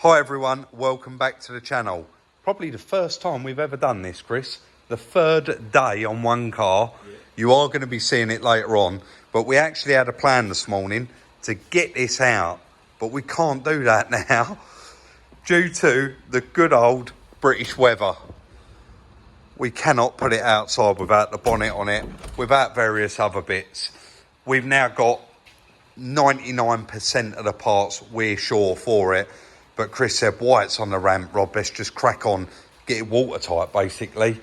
Hi everyone, welcome back to the channel. Probably the first time we've ever done this, Chris. The third day on one car. Yeah. You are going to be seeing it later on, but we actually had a plan this morning to get this out, but we can't do that now due to the good old British weather. We cannot put it outside without the bonnet on it, without various other bits. We've now got 99% of the parts we're sure for it. But Chris said, why it's on the ramp, Rob, let's just crack on, get it watertight, basically. Yeah.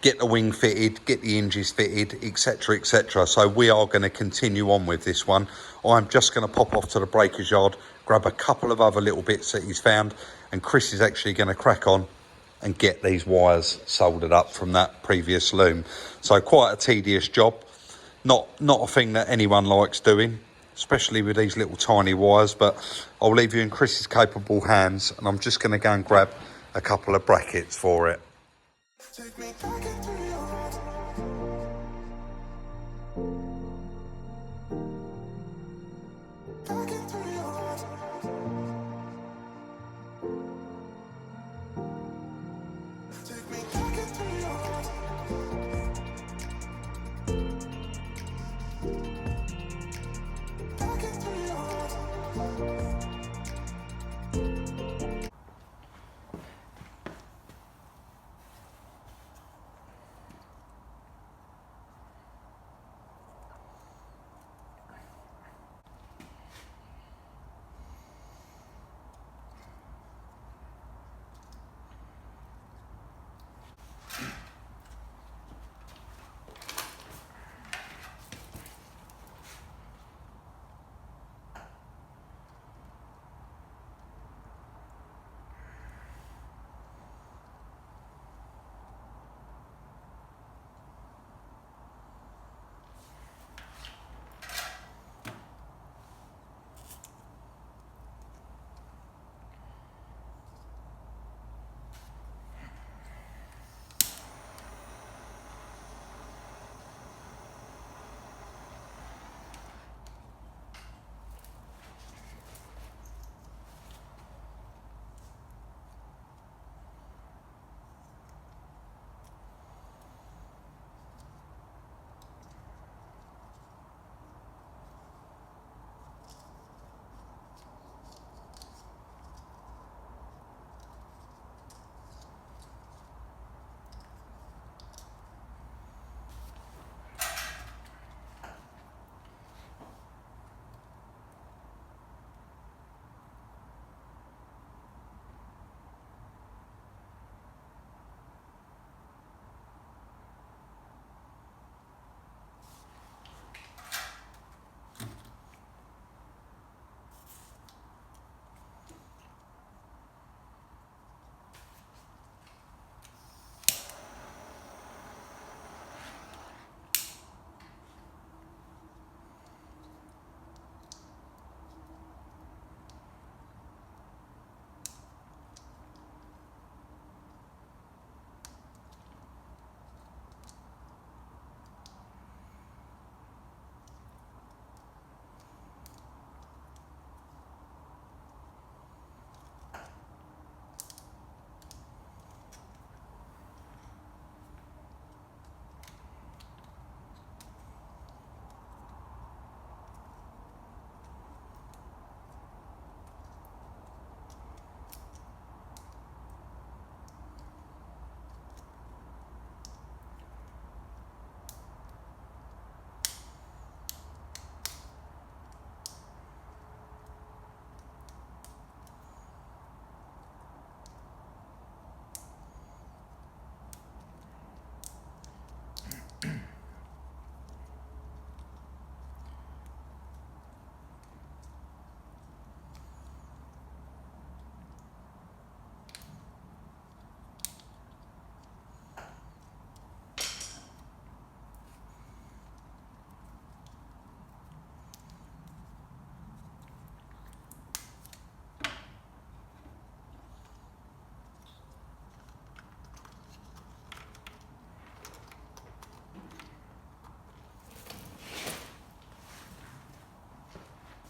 Get the wing fitted, get the hinges fitted, etc, etc. So we are going to continue on with this one. I'm just going to pop off to the breaker's yard, grab a couple of other little bits that he's found, and Chris is actually going to crack on and get these wires soldered up from that previous loom. So quite a tedious job. Not a thing that anyone likes doing, especially with these little tiny wires, but I'll leave you in Chris's capable hands, and I'm just going to go and grab a couple of brackets for it. Take me back into your heart. Back into your heart. Take me back into your heart. Back into your heart.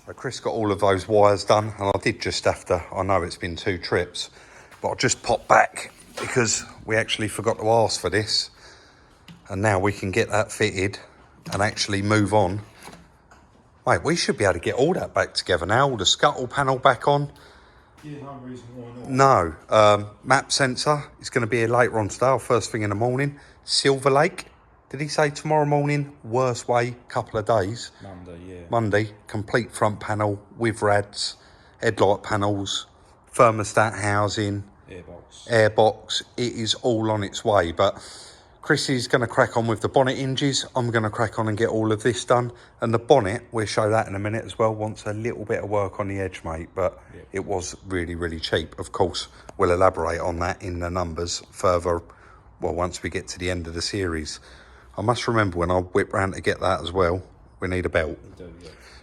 So Chris got all of those wires done, and I did just have to, I know it's been 2 trips, but I'll just pop back because we actually forgot to ask for this. And now we can get that fitted and actually move on. Mate, we should be able to get all that back together now. All the scuttle panel back on. Yeah, no reason why not. No. Map sensor is going to be here later on today, or first thing in the morning. Silver Lake. Did he say tomorrow morning? Worst way, couple of days. Monday, yeah. Monday, complete front panel with rads, headlight panels, thermostat housing, airbox. It is all on its way, but Chris is going to crack on with the bonnet hinges. I'm going to crack on and get all of this done. And the bonnet, we'll show that in a minute as well, wants a little bit of work on the edge, mate, but it was really, really cheap. Of course, we'll elaborate on that in the numbers further, well, once we get to the end of the series. I must remember when I whip round to get that as well, we need a belt,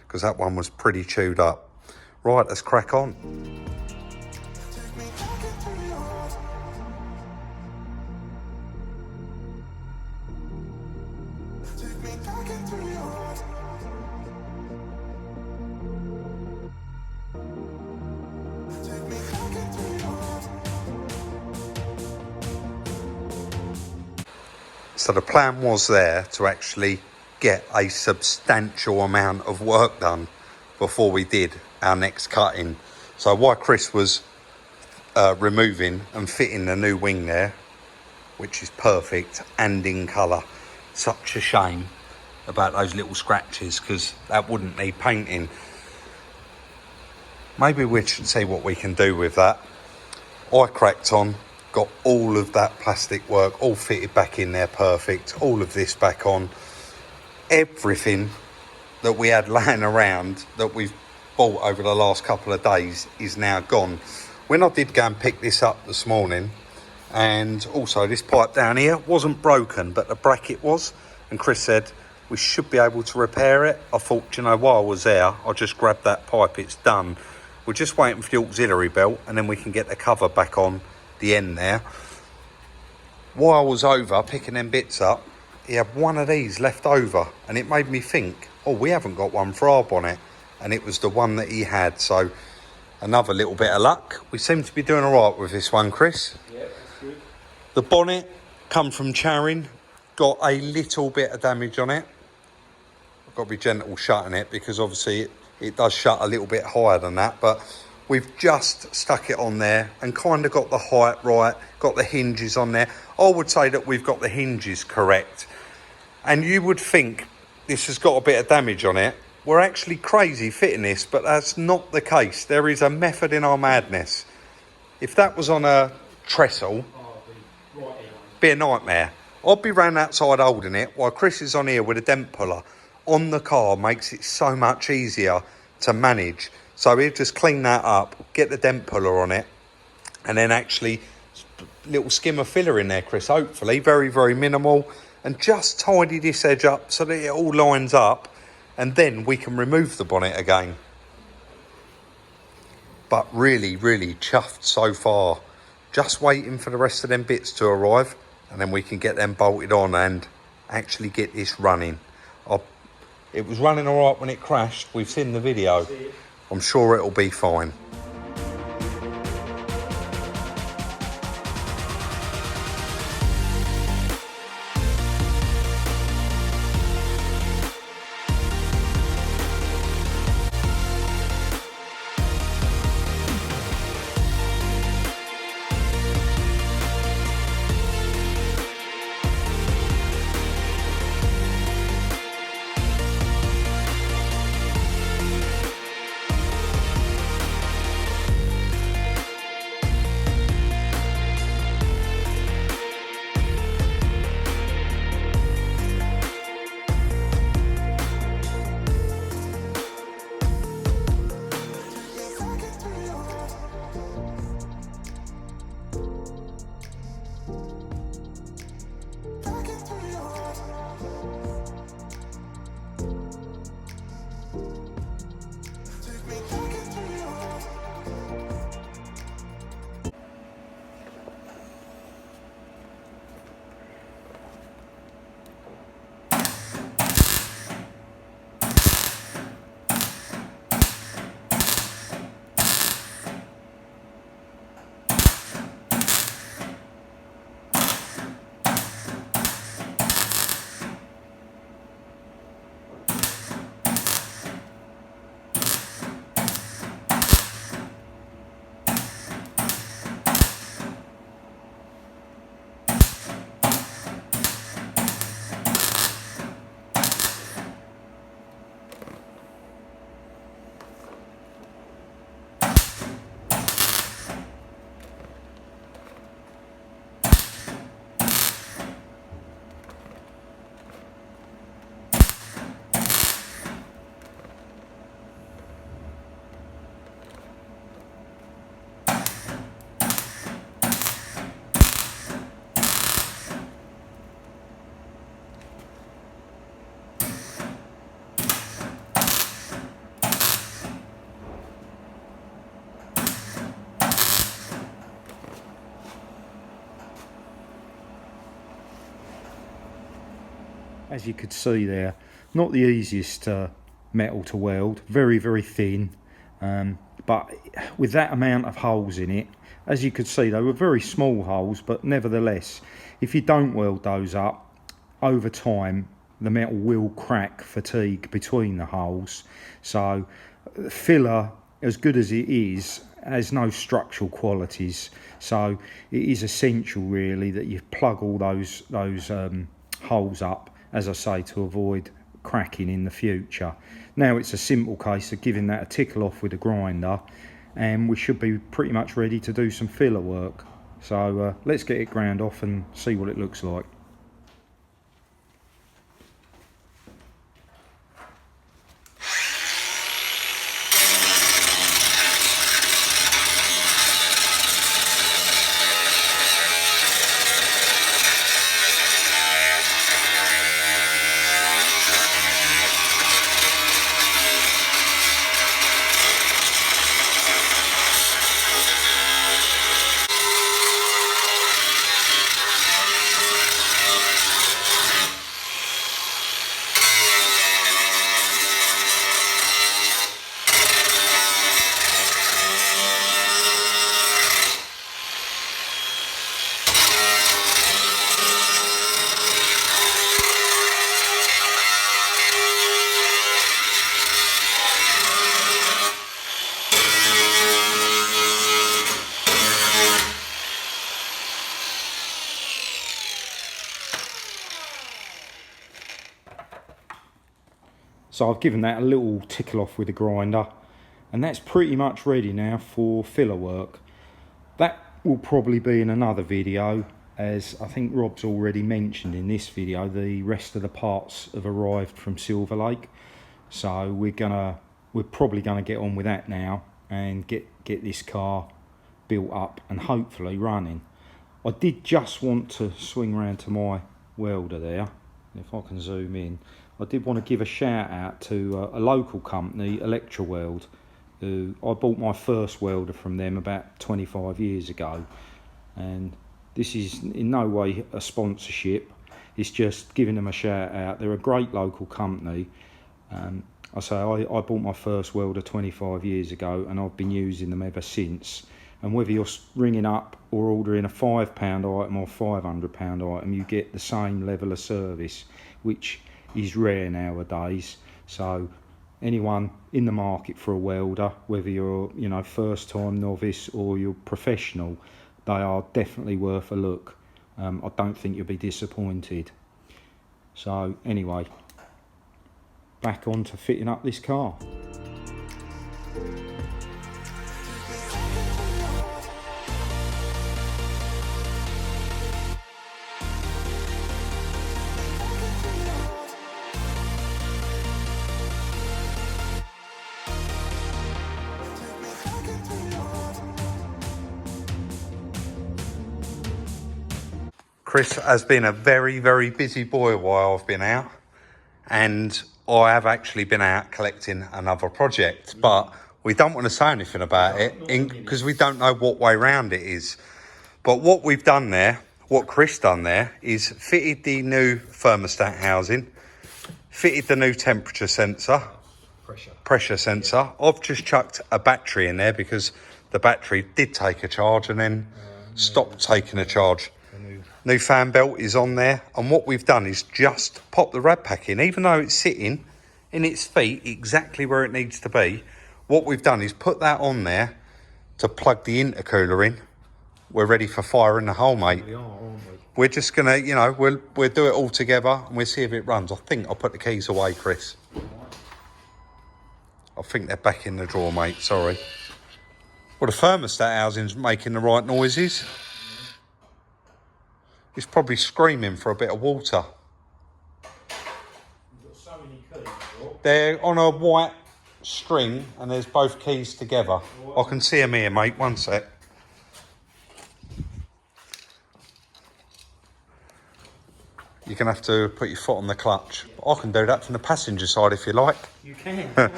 because that one was pretty chewed up. Right, let's crack on. So the plan was there to actually get a substantial amount of work done before we did our next cutting. So while Chris was removing and fitting the new wing there, which is perfect and in colour, such a shame about those little scratches, because that wouldn't need painting. Maybe we should see what we can do with that. I cracked on, got all of that plastic work all fitted back in there perfect, all of this back on. Everything that we had laying around that we've bought over the last couple of days is now gone. When I did go and pick this up this morning, and also this pipe down here wasn't broken, but the bracket was, and Chris said we should be able to repair it. I thought, you know, while I was there, I'll just grab that pipe, it's done. We're just waiting for the auxiliary belt, and then we can get the cover back on the end there. While I was over picking them bits up, he had one of these left over, and it made me think, oh, we haven't got one for our bonnet, and it was the one that he had. So another little bit of luck. We seem to be doing all right with this one, Chris. Yeah, that's good. The bonnet come from Charing, got a little bit of damage on it. I've got to be gentle shutting it, because obviously it does shut a little bit higher than that, but we've just stuck it on there and kind of got the height right, got the hinges on there. I would say that we've got the hinges correct. And you would think this has got a bit of damage on it. We're actually crazy fitting this, but that's not the case. There is a method in our madness. If that was on a trestle, be a nightmare. I'd be round outside holding it while Chris is on here with a dent puller. On the car makes it so much easier to manage. So we'll just clean that up, get the dent puller on it, and then actually little skim of filler in there, Chris, hopefully, very, very minimal, and just tidy this edge up so that it all lines up, and then we can remove the bonnet again. But really, really chuffed so far. Just waiting for the rest of them bits to arrive, and then we can get them bolted on and actually get this running. It was running all right when it crashed. We've seen the video. I'm sure it'll be fine. as you could see there, not the easiest metal to weld, very, very thin. But with that amount of holes in it, as you could see, they were very small holes, but nevertheless, if you don't weld those up, over time, the metal will crack, fatigue between the holes. So filler, as good as it is, has no structural qualities. So it is essential really that you plug all those holes up, as I say, to avoid cracking in the future. Now it's a simple case of giving that a tickle off with a grinder, and we should be pretty much ready to do some filler work. So let's get it ground off and see what it looks like. So I've given that a little tickle off with a grinder, and that's pretty much ready now for filler work. That will probably be in another video, as I think Rob's already mentioned in this video, the rest of the parts have arrived from Silver Lake. So we're probably gonna get on with that now and get this car built up and hopefully running. I did just want to swing round to my welder there, if I can zoom in. I did want to give a shout out to a local company, Electraweld, who I bought my first welder from them about 25 years ago. And this is in no way a sponsorship, it's just giving them a shout out. They're a great local company. I bought my first welder 25 years ago, and I've been using them ever since. And whether you're ringing up or ordering a £5 item or £500 item, you get the same level of service, which is rare nowadays. So anyone in the market for a welder, whether you're first time novice or you're professional, they are definitely worth a look. I don't think you'll be disappointed. So anyway, back on to fitting up this car. Chris has been a very, very busy boy while I've been out, and I have actually been out collecting another project, but we don't want to say anything about it because we don't know what way round it is. But what we've done there, what Chris done there, is fitted the new thermostat housing, fitted the new temperature sensor, pressure sensor. I've just chucked a battery in there because the battery did take a charge and then stopped taking a charge. New fan belt is on there, and what we've done is just pop the rad pack in, even though it's sitting in its feet exactly where it needs to be. What we've done is put that on there to plug the intercooler in. We're ready for fire in the hole, mate. We are, aren't we? We're just gonna, we'll do it all together and we'll see if it runs. I think I'll put the keys away, Chris. I think they're back in the drawer, mate, sorry. Well, the thermostat housing's making the right noises. It's probably screaming for a bit of water. You've got so many keys, Rob. They're on a white string and there's both keys together. I can see them here, mate, one sec. You're going to have to put your foot on the clutch. I can do that from the passenger side if you like. You can. Yeah.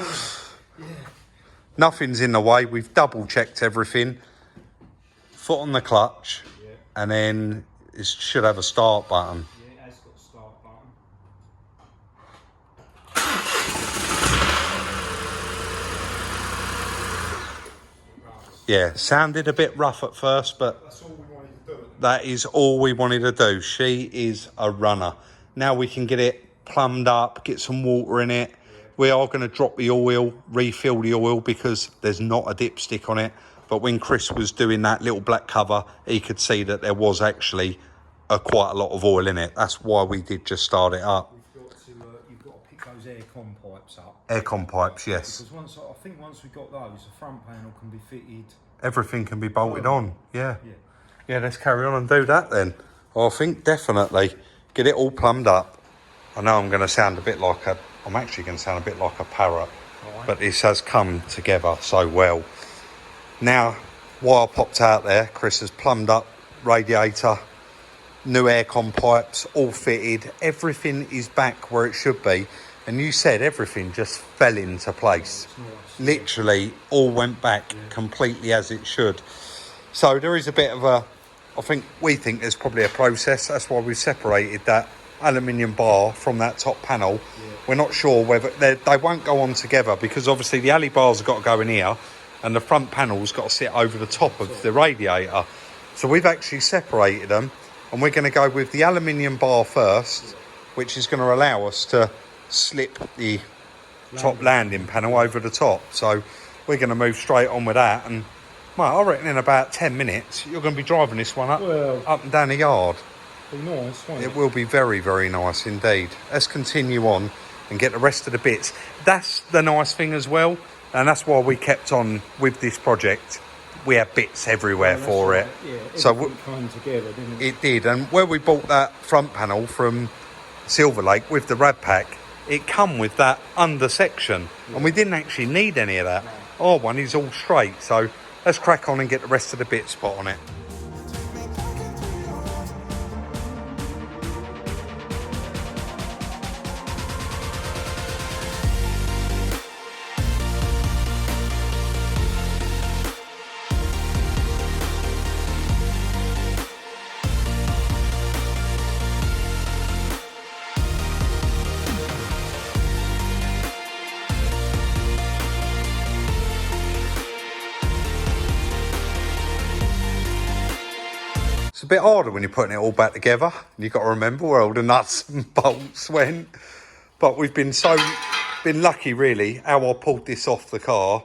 Nothing's in the way. We've double checked everything. Foot on the clutch, and then it should have a start button. Yeah, it has got a start button. Yeah, sounded a bit rough at first, but That's all we wanted to do. that is all we wanted to do. She is a runner. Now we can get it plumbed up, get some water in it. We are going to drop the oil, refill the oil, because there's not a dipstick on it. But when Chris was doing that little black cover, he could see that there was actually quite a lot of oil in it. That's why we did just start it up. You've got to pick those aircon pipes up. Aircon pipes, yes. Because I think once we've got those, the front panel can be fitted. Everything can be bolted on, yeah. Yeah, let's carry on and do that then. I think definitely get it all plumbed up. I know I'm actually going to sound a bit like a parrot, but this has come together so well. Now, while I popped out there, Chris has plumbed up radiator, new aircon pipes, all fitted. Everything is back where it should be. And you said everything just fell into place. Literally all went back completely as it should. So there is a bit of we think there's probably a process. That's why we separated that aluminium bar from that top panel. We're not sure whether they won't go on together, because obviously the alley bars have got to go in here and the front panel's got to sit over the top of the radiator. So we've actually separated them, and we're going to go with the aluminium bar first, which is going to allow us to slip the top landing panel over the top. So we're going to move straight on with that, and well, I reckon in about 10 minutes you're going to be driving this one up and down the yard. Be nice, won't It will be very, very nice indeed. Let's continue on and get the rest of the bits. That's the nice thing as well, and that's why we kept on with this project. We had bits everywhere for it. Yeah, so came together, didn't it? it did. And where we bought that front panel from Silver Lake with the rad pack, it come with that under section, and we didn't actually need any of that. Our one is all straight. So let's crack on and get the rest of the bits spot on it. A bit harder when you're putting it all back together. You've got to remember where all the nuts and bolts went. But we've been lucky really how I pulled this off the car.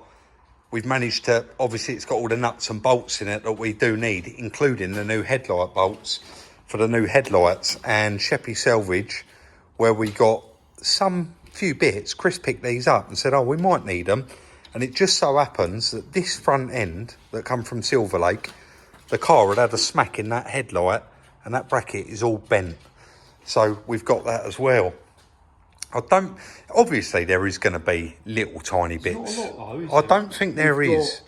We've managed to, obviously it's got all the nuts and bolts in it that we do need, including the new headlight bolts for the new headlights, and Sheppy Salvage, where we got some few bits. Chris picked these up and said, oh, we might need them. And it just so happens that this front end that come from Silver Lake, the car had a smack in that headlight, and that bracket is all bent. So we've got that as well. Obviously there is going to be little tiny bits. Not a lot, though, I don't think there is.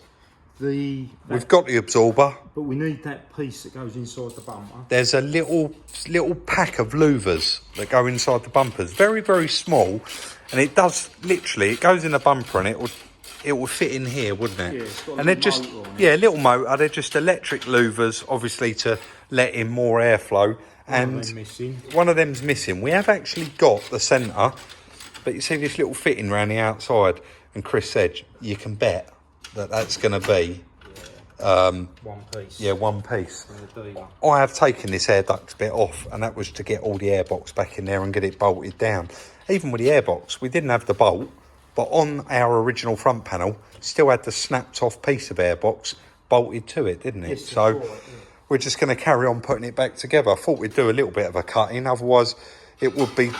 We've got the absorber. But we need that piece that goes inside the bumper. There's a little pack of louvers that go inside the bumpers. Very, very small. And it does literally, it goes in the bumper and it will fit in here, wouldn't it? Yeah, it's got and they're just, a little motor. They're just electric louvers, obviously to let in more airflow. And one of them's missing. We have actually got the centre, but you see this little fitting around the outside. And Chris said, you can bet that that's going to be one piece. Yeah, one piece. I have taken this air duct bit off, and that was to get all the airbox back in there and get it bolted down. Even with the airbox, we didn't have the bolt, but on our original front panel, still had the snapped off piece of airbox bolted to it, didn't it? Yes, so right, yeah. We're just going to carry on putting it back together. I thought we'd do a little bit of a cutting, otherwise it would be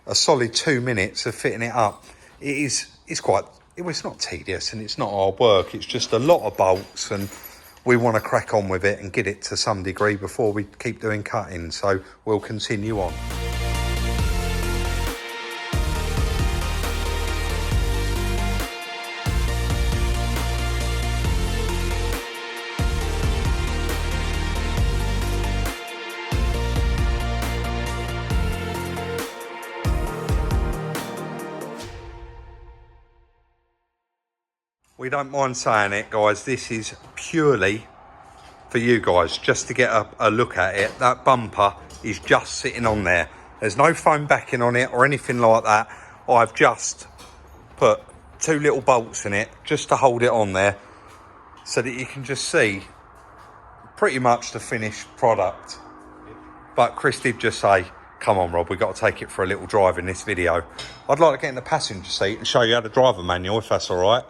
a solid 2 minutes of fitting it up. It's not tedious and it's not hard work. It's just a lot of bolts, and we want to crack on with it and get it to some degree before we keep doing cutting. So we'll continue on. We don't mind saying it, guys. This is purely for you guys, just to get a look at it. That bumper is just sitting on there. There's no foam backing on it or anything like that. I've just put 2 little bolts in it just to hold it on there. so that you can just see pretty much the finished product. But Chris did just say, come on Rob, we've got to take it for a little drive in this video. I'd like to get in the passenger seat and show you how to drive a manual, if that's all right.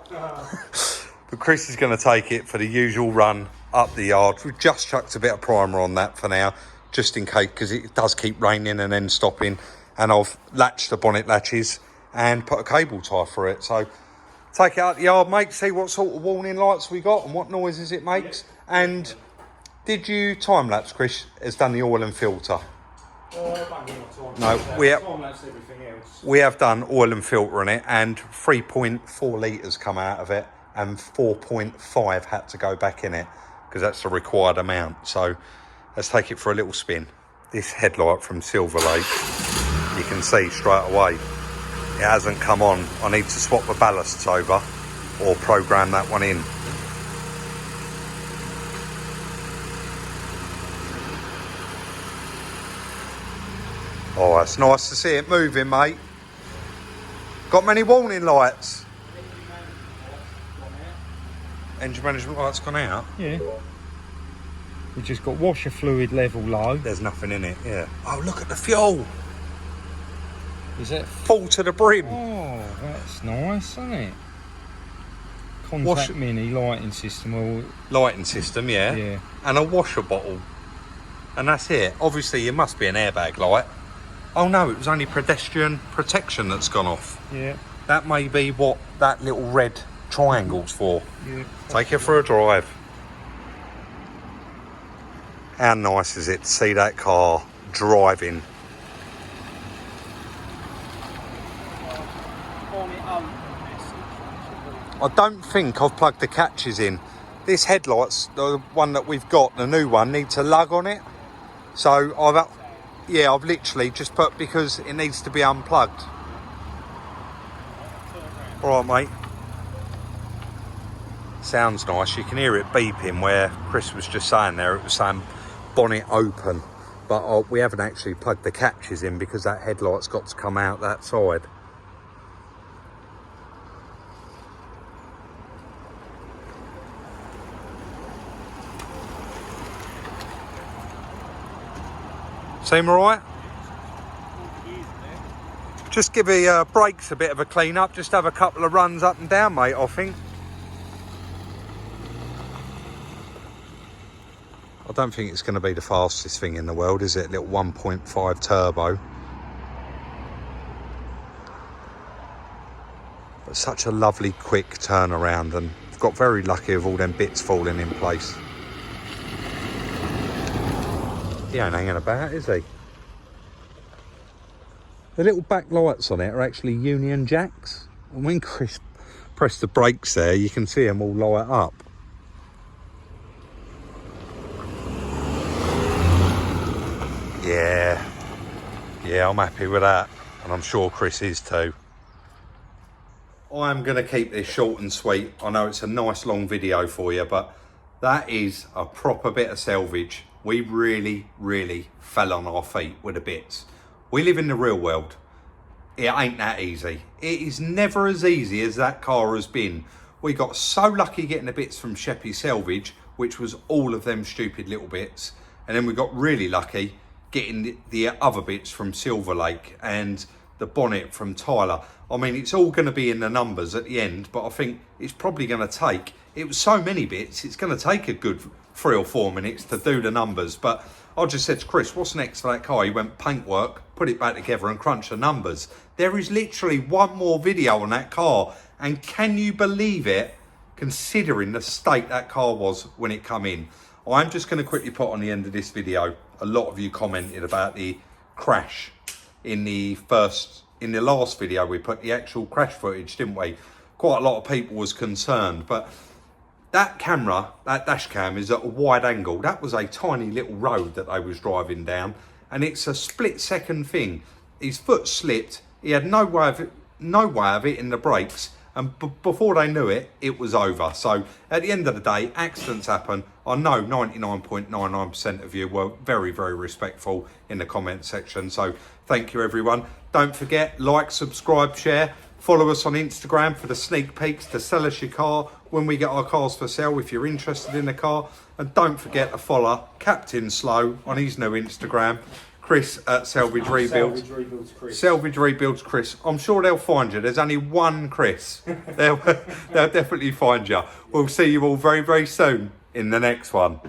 But Chris is going to take it for the usual run up the yard. We've just chucked a bit of primer on that for now, just in case, because it does keep raining and then stopping. And I've latched the bonnet latches and put a cable tie for it. So take it out the yard, mate, see what sort of warning lights we got and what noises it makes. And did you time-lapse, Chris, has done the oil and filter? No, we have done oil and filter on it, and 3.4 litres come out of it, and 4.5 had to go back in it, because that's the required amount. So let's take it for a little spin. This headlight from Silver Lake, you can see straight away, it hasn't come on. I need to swap the ballasts over, or program that one in. Oh, it's nice to see it moving, mate. Got many warning lights? Engine management lights gone out? Yeah. We've just got washer fluid level low. There's nothing in it, yeah. Oh, look at the fuel. Is that full to the brim? Oh, that's nice, isn't it? Contact mini lighting system. Lighting system, yeah. Yeah. And a washer bottle. And that's it. Obviously, it must be an airbag light. Oh no, it was only pedestrian protection that's gone off. Yeah. That may be what that little red triangle's for. Yeah. Take it for a drive. How nice is it to see that car driving? I don't think I've plugged the catches in. This headlight's the one that we've got, the new one, needs a lug on it. So I've literally just put, because it needs to be unplugged. All right, mate. Sounds nice. You can hear it beeping, where Chris was just saying there, it was saying bonnet open. But we haven't actually plugged the catches in, because that headlight's got to come out that side. Seem alright? Just give the brakes a bit of a clean up, just have a couple of runs up and down, mate, I think. I don't think it's going to be the fastest thing in the world, is it? Little 1.5 turbo. But such a lovely quick turnaround, and I've got very lucky with all them bits falling in place. He ain't hanging about, is he? The little back lights on it are actually Union Jacks. And when Chris pressed the brakes there, you can see them all light up. Yeah, I'm happy with that. And I'm sure Chris is too. I'm going to keep this short and sweet. I know it's a nice long video for you, but that is a proper bit of salvage. We really, really fell on our feet with the bits. We live in the real world. It ain't that easy. It is never as easy as that car has been. We got so lucky getting the bits from Sheppy Salvage, which was all of them stupid little bits. And then we got really lucky getting the other bits from Silver Lake and the bonnet from Tyler. I mean, it's all going to be in the numbers at the end, but I think it's probably going to take, it was so many bits, it's going to take a good 3 or 4 minutes to do the numbers. But I just said to Chris, what's next for that car? He went paintwork, put it back together and crunch the numbers. There is literally one more video on that car, and can you believe it, considering the state that car was when it come in? I'm just going to quickly put on the end of this video, a lot of you commented about the crash in the last video. We put the actual crash footage, didn't we? Quite a lot of people was concerned, but that camera, that dash cam, is at a wide angle. That was a tiny little road that they was driving down, and it's a split second thing. His foot slipped. He had no way of hitting the brakes, and before they knew it, it was over. So at the end of the day, accidents happen. I know 99.99% of you were very, very respectful in the comment section. So thank you, everyone. Don't forget, like, subscribe, share. Follow us on Instagram for the sneak peeks to sell us your car when we get our cars for sale if you're interested in the car. And don't forget to follow Captain Slow on his new Instagram. Chris at Salvage Rebuilds. Salvage Rebuilds Chris. Salvage Rebuilds Chris. I'm sure they'll find you. There's only one Chris. They'll definitely find you. We'll see you all very, very soon in the next one.